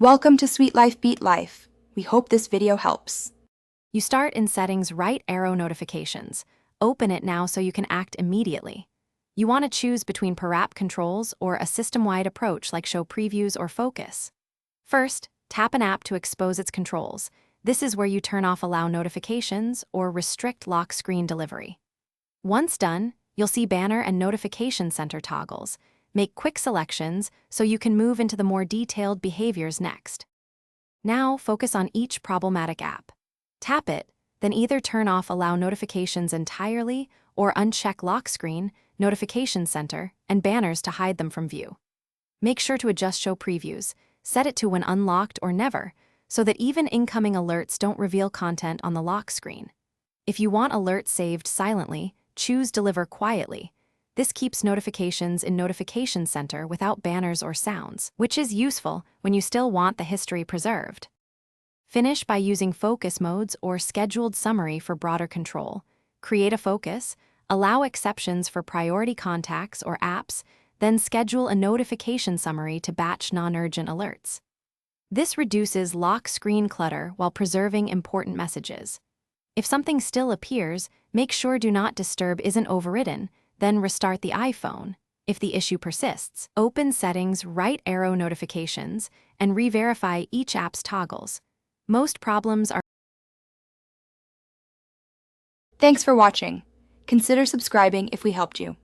Welcome to Sweet Life Beat Life. We hope this video helps. You start in Settings, right arrow notifications. Open it now so you can act immediately. You want to choose between per app controls or a system-wide approach like show previews or focus. First, tap an app to expose its controls. This is where you turn off allow notifications or restrict lock screen delivery. Once done, you'll see banner and notification center toggles. Make quick selections so you can move into the more detailed behaviors next. Now focus on each problematic app. Tap it, then either turn off allow notifications entirely or uncheck lock screen, notification center, and banners to hide them from view. Make sure to adjust show previews. Set it to when unlocked or never, so that even incoming alerts don't reveal content on the lock screen. If you want alerts saved silently, choose deliver quietly. This keeps notifications in Notification Center without banners or sounds, which is useful when you still want the history preserved. Finish by using focus modes or scheduled summary for broader control. Create a focus, allow exceptions for priority contacts or apps, then schedule a notification summary to batch non-urgent alerts. This reduces lock screen clutter while preserving important messages. If something still appears, make sure Do Not Disturb isn't overridden, then restart the iPhone. If the issue persists, open Settings, right arrow notifications, and re-verify each app's toggles. Most problems are... Thanks for watching. Consider subscribing if we helped you.